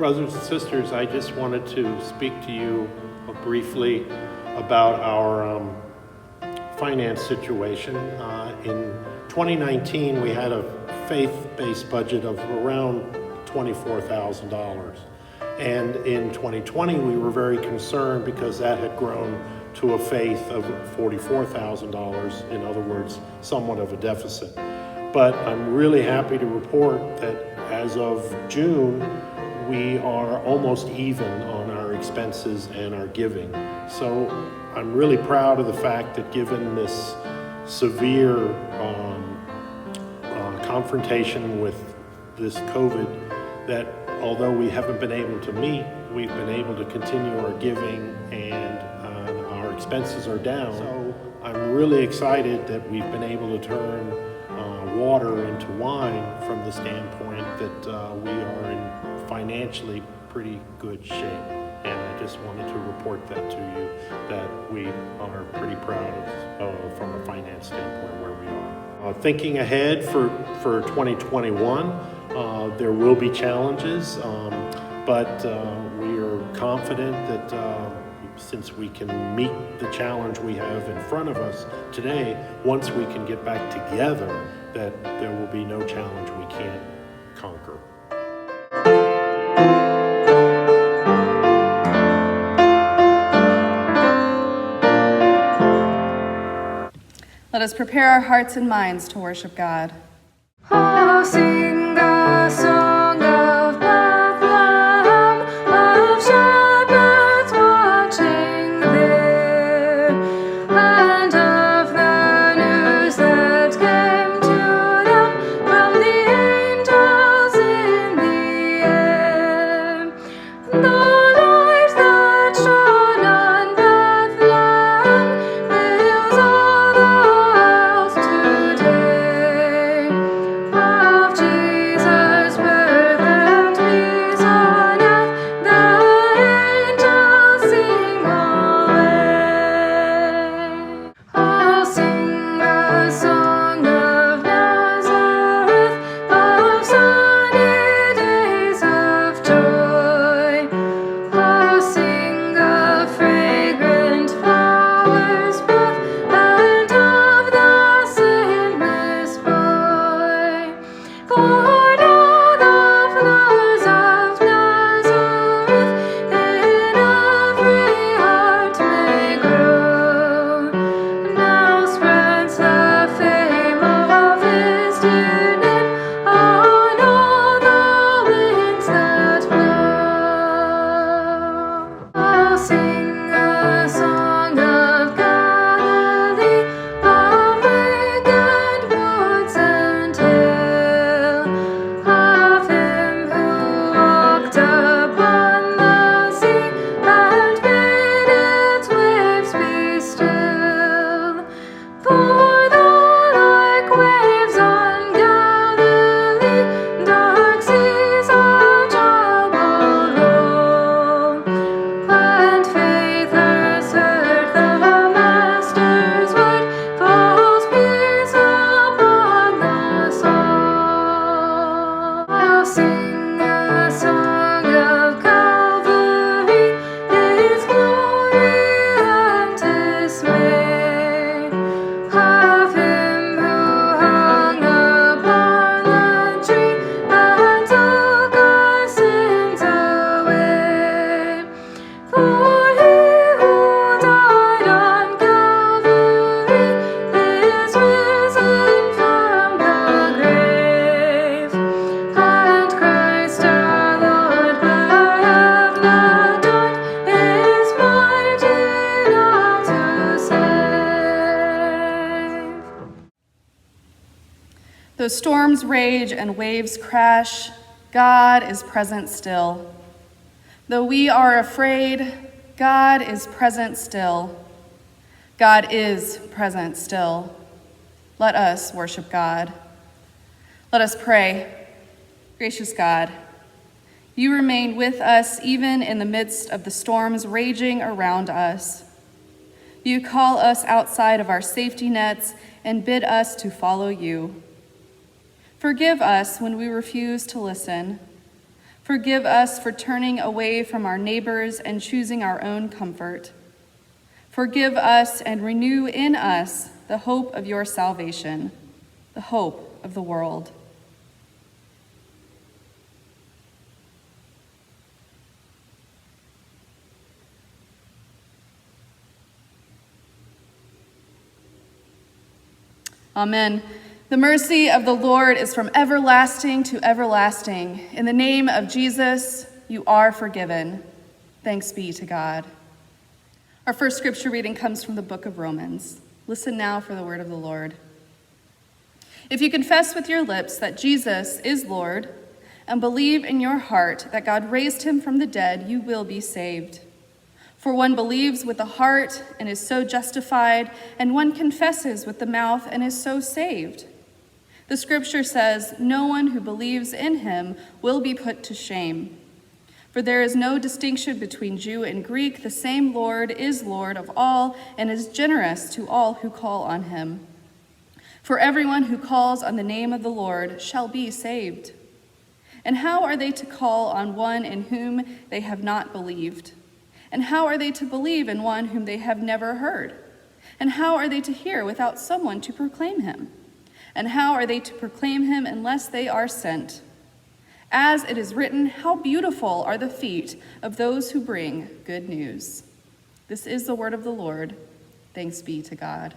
Brothers and sisters, I just wanted to speak to you briefly about our finance situation. In 2019, we had a faith-based budget of around $24,000. And in 2020, we were very concerned because that had grown to a faith of $44,000, in other words, somewhat of a deficit. But I'm really happy to report that as of June, we are almost even on our expenses and our giving. So I'm really proud of the fact that given this severe confrontation with this COVID, that although we haven't been able to meet, we've been able to continue our giving and our expenses are down. So I'm really excited that we've been able to turn water into wine from the standpoint that we are in financially pretty good shape. And I just wanted to report that to you, that we are pretty proud of, from a finance standpoint, where we are. Thinking ahead for 2021, there will be challenges, but we are confident that since we can meet the challenge we have in front of us today, once we can get back together, that there will be no challenge we can't conquer. Let us prepare our hearts and minds to worship God. Oh, sing the song of Bethlehem, of shepherds watching there, and of the news that came to them from the angels in the air. The light that shone on Bethlehem fills all the world today. Of Jesus' birth and peace on earth, the angels sing alway. Oh, sing the song of Nazareth, of sunny days of joy. Oh, sing the fragrant flowers' birth, and of the sinless boy. For now the flowers of Nazareth in every heart may grow. Now spreads the fame of His dear name on all the winds that blow. I'll sing a song of Galilee, of lake and woods and hill, of Him who walked upon the sea and bade its waves be still. For though like waves on Galilee dark seas of trouble roll, and faith has heard the Master's word, falls peace upon the soul. I'll sing a song of Calvary, its glory and dismay, of Him who hung upon the tree and took our sins away. For He who died on Calvary is risen from the grave, and Christ our Lord I have not done is mighty now to save. Though storms rage and waves crash, God is present still. Though we are afraid, God is present still. God is present still. Let us worship God. Let us pray. Gracious God, you remain with us even in the midst of the storms raging around us. You call us outside of our safety nets and bid us to follow you. Forgive us when we refuse to listen. Forgive us for turning away from our neighbors and choosing our own comfort. Forgive us and renew in us the hope of your salvation, the hope of the world. Amen. The mercy of the Lord is from everlasting to everlasting. In the name of Jesus, you are forgiven. Thanks be to God. Our first scripture reading comes from the book of Romans. Listen now for the word of the Lord. If you confess with your lips that Jesus is Lord and believe in your heart that God raised him from the dead, you will be saved. For one believes with the heart and is so justified, and one confesses with the mouth and is so saved. The scripture says, no one who believes in him will be put to shame. For there is no distinction between Jew and Greek. The same Lord is Lord of all and is generous to all who call on him. For everyone who calls on the name of the Lord shall be saved. And how are they to call on one in whom they have not believed? And how are they to believe in one whom they have never heard? And how are they to hear without someone to proclaim him? And how are they to proclaim him unless they are sent? As it is written, how beautiful are the feet of those who bring good news. This is the word of the Lord. Thanks be to God.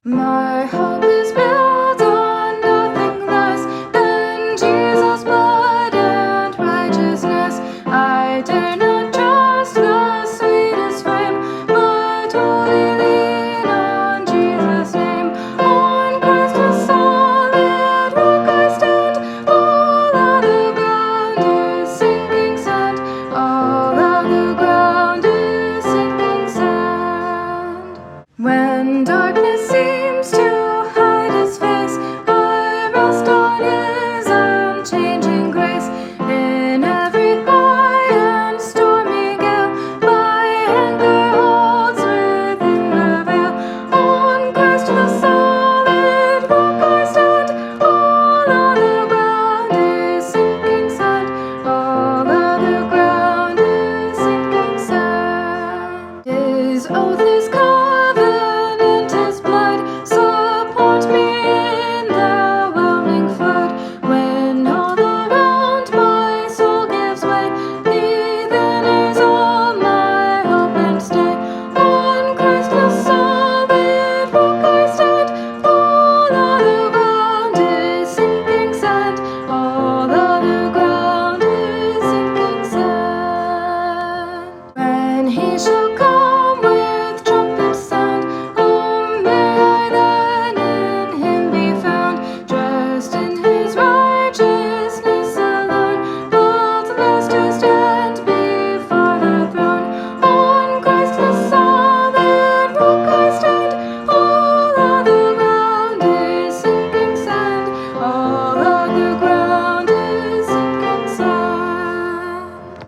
My hope is built on nothing less than Jesus' blood and righteousness. I dare not trust the sweetest frame, but wholly lean on Jesus' name. On Christ the solid rock I stand. All other ground is sinking sand. All other ground is sinking sand. When darkness seems to hide his face, I rest on his unchanging grace. In every high and stormy gale, my anchor holds within the veil. On Christ the solid rock I stand. All other ground is sinking sand. All other ground is sinking sand. His oath is covenant, his blood support me in the whelming flood. When all around my soul gives way, he then is all my hope and stay. On Christ the solid rock I stand. All other ground is sinking sand. All other ground is sinking sand. When he shall come with trumpet sound, oh, may I then in him be found, dressed in his righteousness alone, faultless to stand before the throne. On Christ the solid rock I stand. All other ground is sinking sand. All other ground is sinking sand.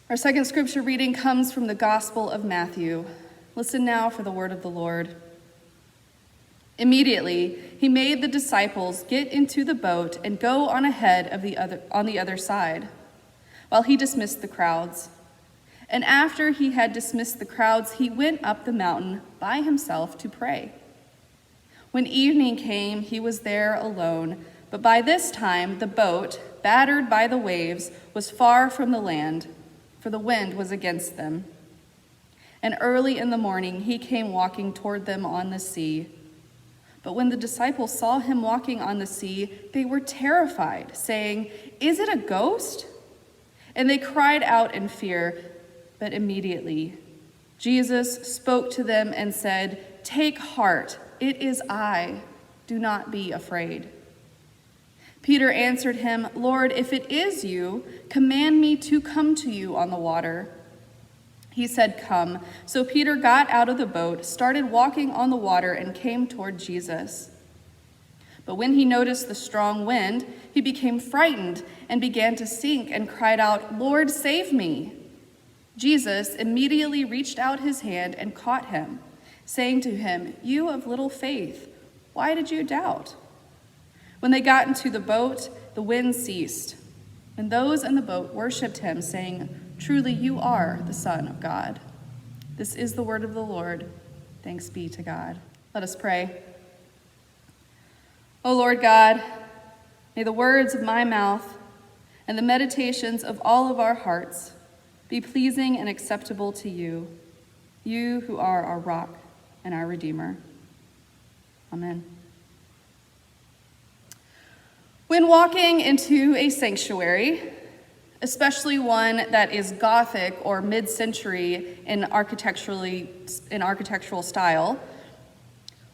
Our second scripture reading comes from the Gospel of Matthew. Listen now for the word of the Lord. Immediately, he made the disciples get into the boat and go on ahead of on the other side, while he dismissed the crowds. And after he had dismissed the crowds, he went up the mountain by himself to pray. When evening came, he was there alone, but by this time the boat, battered by the waves, was far from the land, for the wind was against them. And early in the morning he came walking toward them on the sea. But when the disciples saw him walking on the sea, they were terrified, saying, "Is it a ghost?" And they cried out in fear. But immediately Jesus spoke to them and said, "Take heart, it is I. Do not be afraid." Peter answered him, "Lord, if it is you, command me to come to you on the water." He said, "Come." So Peter got out of the boat, started walking on the water, and came toward Jesus. But when he noticed the strong wind, he became frightened and began to sink and cried out, "Lord, save me." Jesus immediately reached out his hand and caught him, saying to him, "You of little faith, why did you doubt?" When they got into the boat, the wind ceased. And those in the boat worshipped him, saying, "Truly you are the Son of God." This is the word of the Lord. Thanks be to God. Let us pray. O Lord God, may the words of my mouth and the meditations of all of our hearts be pleasing and acceptable to you, you who are our rock and our Redeemer. Amen. When walking into a sanctuary, especially one that is Gothic or mid-century in architectural style,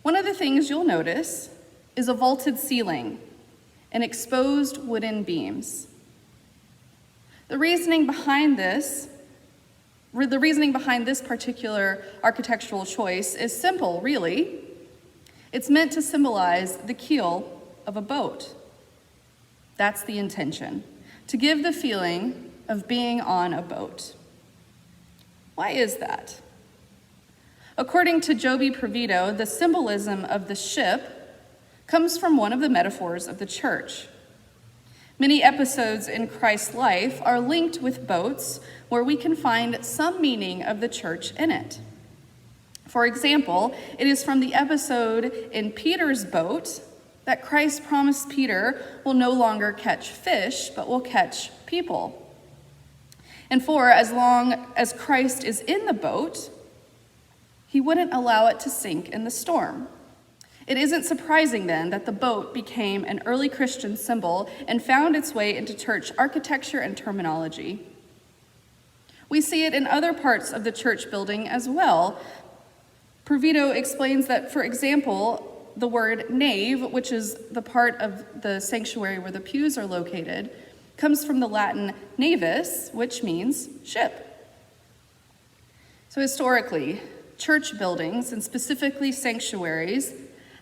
one of the things you'll notice is a vaulted ceiling and exposed wooden beams. The reasoning behind this particular architectural choice is simple, really. It's meant to symbolize the keel of a boat. That's the intention, to give the feeling of being on a boat. Why is that? According to Joby Provito, the symbolism of the ship comes from one of the metaphors of the church. Many episodes in Christ's life are linked with boats where we can find some meaning of the church in it. For example, it is from the episode in Peter's boat that Christ promised Peter will no longer catch fish, but will catch people. And for as long as Christ is in the boat, he wouldn't allow it to sink in the storm. It isn't surprising then that the boat became an early Christian symbol and found its way into church architecture and terminology. We see it in other parts of the church building as well. Provito explains that, for example, the word nave, which is the part of the sanctuary where the pews are located, comes from the Latin navis, which means ship. So historically, church buildings, and specifically sanctuaries,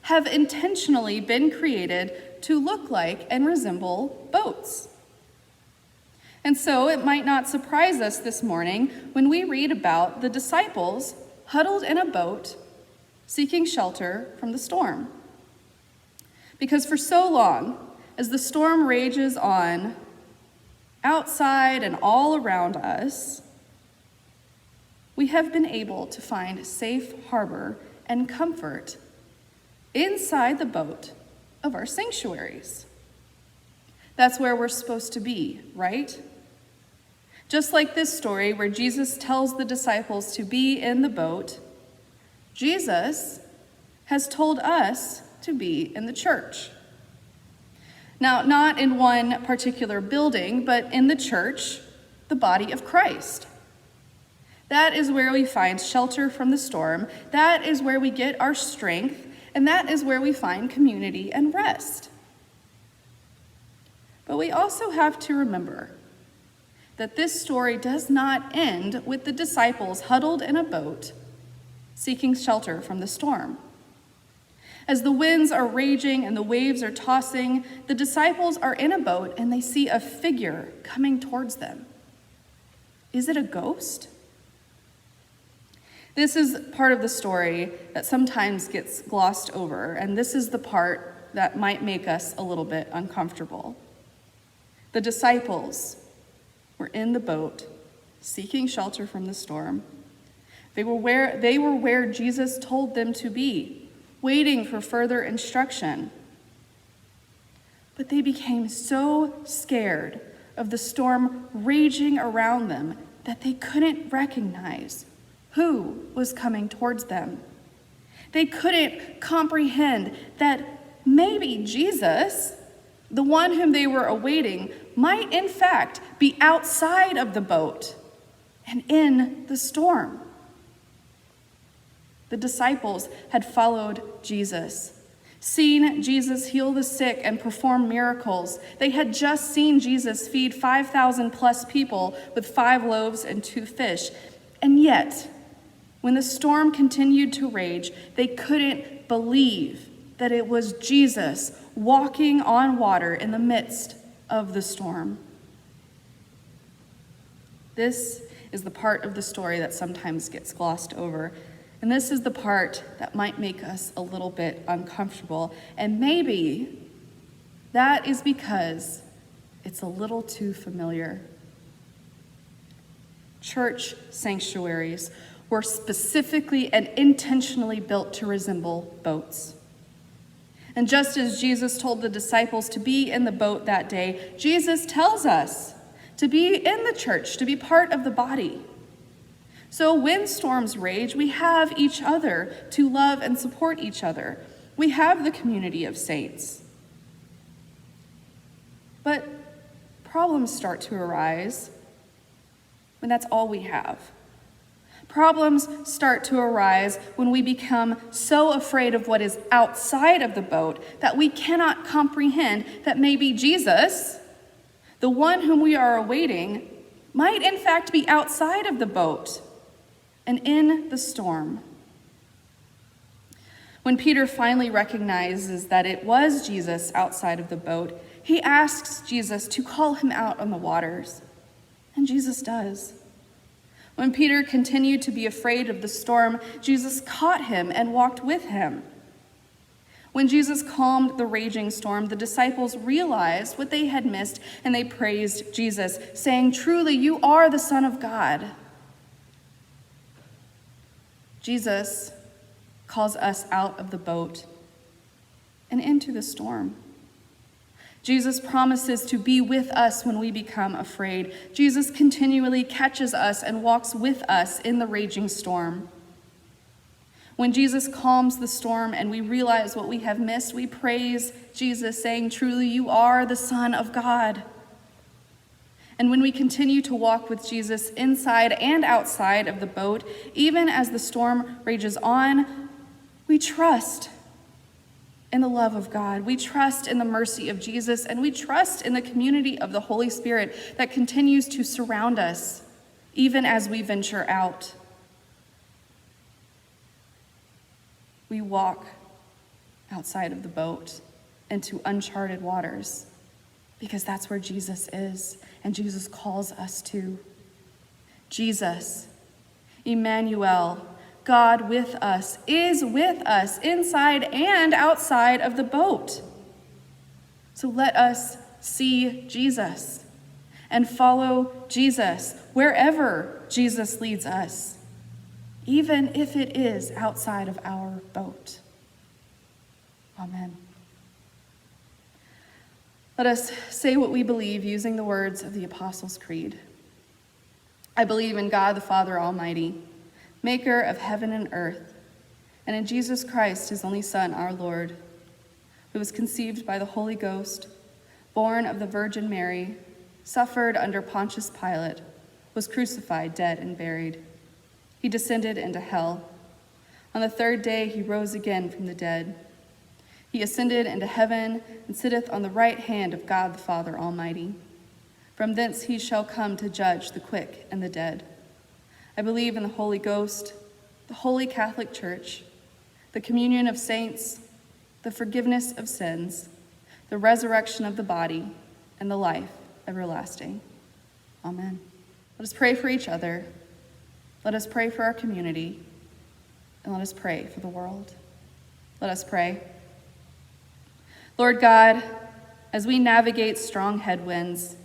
have intentionally been created to look like and resemble boats. And so it might not surprise us this morning when we read about the disciples huddled in a boat seeking shelter from the storm. Because for so long, as the storm rages on, outside and all around us, we have been able to find safe harbor and comfort inside the boat of our sanctuaries. That's where we're supposed to be, right? Just like this story where Jesus tells the disciples to be in the boat, Jesus has told us to be in the church. Now, not in one particular building, but in the church, the body of Christ. That is where we find shelter from the storm. That is where we get our strength, and that is where we find community and rest. But we also have to remember that this story does not end with the disciples huddled in a boat seeking shelter from the storm. As the winds are raging and the waves are tossing, the disciples are in a boat and they see a figure coming towards them. Is it a ghost? This is part of the story that sometimes gets glossed over, and this is the part that might make us a little bit uncomfortable. The disciples were in the boat, seeking shelter from the storm. They were where Jesus told them to be, waiting for further instruction. But they became so scared of the storm raging around them that they couldn't recognize who was coming towards them. They couldn't comprehend that maybe Jesus, the one whom they were awaiting, might in fact be outside of the boat and in the storm. The disciples had followed Jesus, seen Jesus heal the sick and perform miracles. They had just seen Jesus feed 5,000 plus people with 5 loaves and 2 fish. And yet, when the storm continued to rage, they couldn't believe that it was Jesus walking on water in the midst of the storm. This is the part of the story that sometimes gets glossed over. And this is the part that might make us a little bit uncomfortable. And maybe that is because it's a little too familiar. Church sanctuaries were specifically and intentionally built to resemble boats. And just as Jesus told the disciples to be in the boat that day, Jesus tells us to be in the church, to be part of the body. So when storms rage, we have each other to love and support each other. We have the community of saints. But problems start to arise when that's all we have. Problems start to arise when we become so afraid of what is outside of the boat that we cannot comprehend that maybe Jesus, the one whom we are awaiting, might in fact be outside of the boat and in the storm. When Peter finally recognizes that it was Jesus outside of the boat, he asks Jesus to call him out on the waters, and Jesus does. When Peter continued to be afraid of the storm, Jesus caught him and walked with him. When Jesus calmed the raging storm, the disciples realized what they had missed, and they praised Jesus, saying, "Truly, you are the Son of God." Jesus calls us out of the boat and into the storm. Jesus promises to be with us when we become afraid. Jesus continually catches us and walks with us in the raging storm. When Jesus calms the storm and we realize what we have missed, we praise Jesus, saying, "Truly, you are the Son of God." And when we continue to walk with Jesus inside and outside of the boat, even as the storm rages on, we trust in the love of God. We trust in the mercy of Jesus, and we trust in the community of the Holy Spirit that continues to surround us, even as we venture out. We walk outside of the boat into uncharted waters because that's where Jesus is, and Jesus calls us to. Jesus, Emmanuel, God with us, is with us inside and outside of the boat. So let us see Jesus and follow Jesus wherever Jesus leads us, even if it is outside of our boat. Amen. Let us say what we believe using the words of the Apostles' Creed. I believe in God the Father Almighty, maker of heaven and earth, and in Jesus Christ, his only Son, our Lord, who was conceived by the Holy Ghost, born of the Virgin Mary, suffered under Pontius Pilate, was crucified, dead, and buried. He descended into hell. On the third day he rose again from the dead. He ascended into heaven and sitteth on the right hand of God the Father Almighty. From thence he shall come to judge the quick and the dead. I believe in the Holy Ghost, the Holy Catholic Church, the communion of saints, the forgiveness of sins, the resurrection of the body, and the life everlasting. Amen. Let us pray for each other. Let us pray for our community. And let us pray for the world. Let us pray. Lord God, as we navigate strong headwinds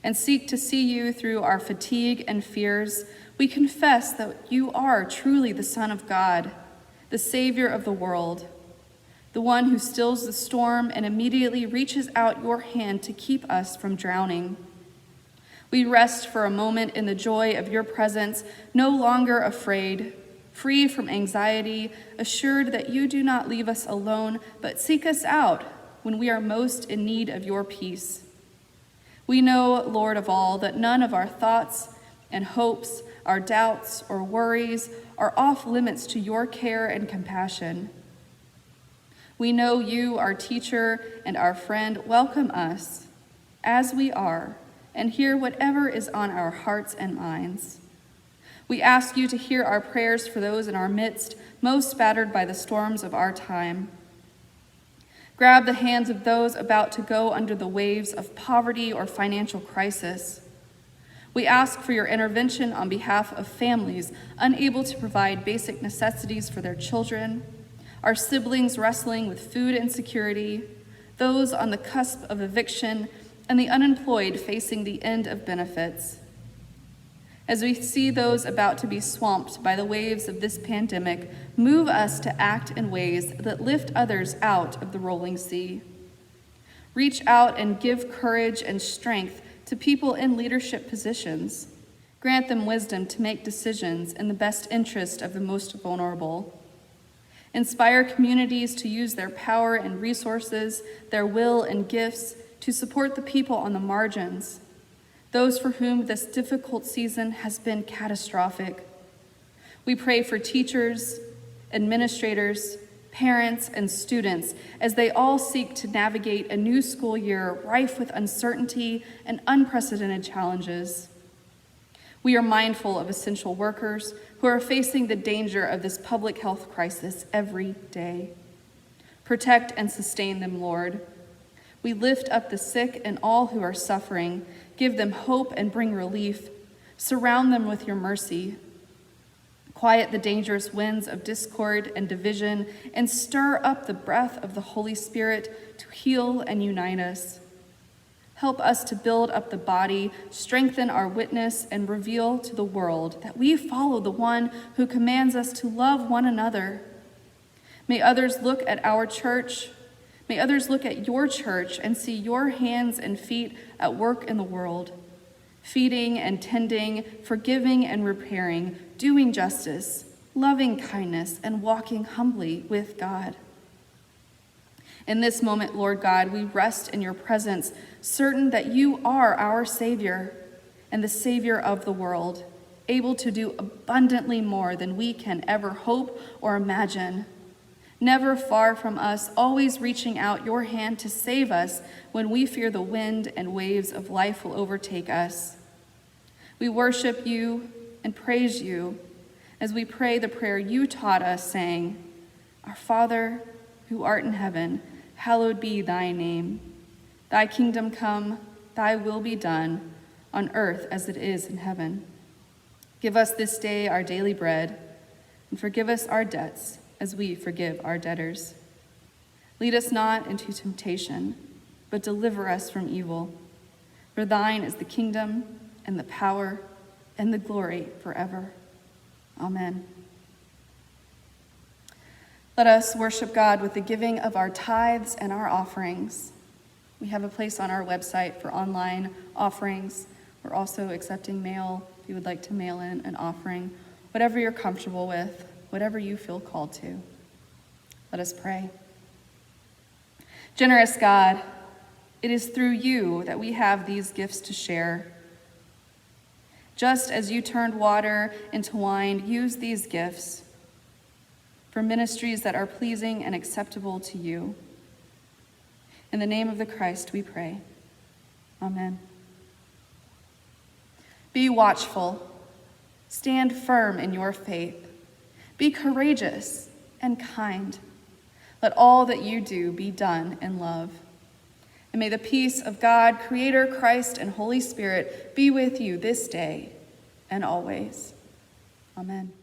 and seek to see you through our fatigue and fears, we confess that you are truly the Son of God, the Savior of the world, the one who stills the storm and immediately reaches out your hand to keep us from drowning. We rest for a moment in the joy of your presence, no longer afraid, free from anxiety, assured that you do not leave us alone, but seek us out when we are most in need of your peace. We know, Lord of all, that none of our thoughts and hopes, our doubts or worries are off limits to your care and compassion. We know you, our teacher and our friend, welcome us as we are and hear whatever is on our hearts and minds. We ask you to hear our prayers for those in our midst, most battered by the storms of our time. Grab the hands of those about to go under the waves of poverty or financial crisis. We ask for your intervention on behalf of families unable to provide basic necessities for their children, our siblings wrestling with food insecurity, those on the cusp of eviction, and the unemployed facing the end of benefits. As we see those about to be swamped by the waves of this pandemic, move us to act in ways that lift others out of the rolling sea. Reach out and give courage and strength to people in leadership positions. Grant them wisdom to make decisions in the best interest of the most vulnerable. Inspire communities to use their power and resources, their will and gifts to support the people on the margins, those for whom this difficult season has been catastrophic. We pray for teachers, administrators, parents, and students as they all seek to navigate a new school year rife with uncertainty and unprecedented challenges. We are mindful of essential workers who are facing the danger of this public health crisis every day. Protect and sustain them, Lord. We lift up the sick and all who are suffering. Give them hope and bring relief. Surround them with your mercy. Quiet the dangerous winds of discord and division, and stir up the breath of the Holy Spirit to heal and unite us. Help us to build up the body, strengthen our witness, and reveal to the world that we follow the one who commands us to love one another. May others look at our church. May others look at your church and see your hands and feet at work in the world, feeding and tending, forgiving and repairing, doing justice, loving kindness, and walking humbly with God. In this moment, Lord God, we rest in your presence, certain that you are our Savior and the Savior of the world, able to do abundantly more than we can ever hope or imagine. Never far from us, always reaching out your hand to save us when we fear the wind and waves of life will overtake us. We worship you and praise you as we pray the prayer you taught us, saying, Our Father, who art in heaven, hallowed be thy name. Thy kingdom come, thy will be done, on earth as it is in heaven. Give us this day our daily bread, and forgive us our debts as we forgive our debtors. Lead us not into temptation, but deliver us from evil. For thine is the kingdom, and the power, and the glory forever. Amen. Let us worship God with the giving of our tithes and our offerings. We have a place on our website for online offerings. We're also accepting mail if you would like to mail in an offering, whatever you're comfortable with, whatever you feel called to. Let us pray. Generous God, it is through you that we have these gifts to share. Just as you turned water into wine, use these gifts for ministries that are pleasing and acceptable to you. In the name of the Christ we pray. Amen. Be watchful. Stand firm in your faith. Be courageous and kind. Let all that you do be done in love. And may the peace of God, Creator, Christ, and Holy Spirit be with you this day and always. Amen.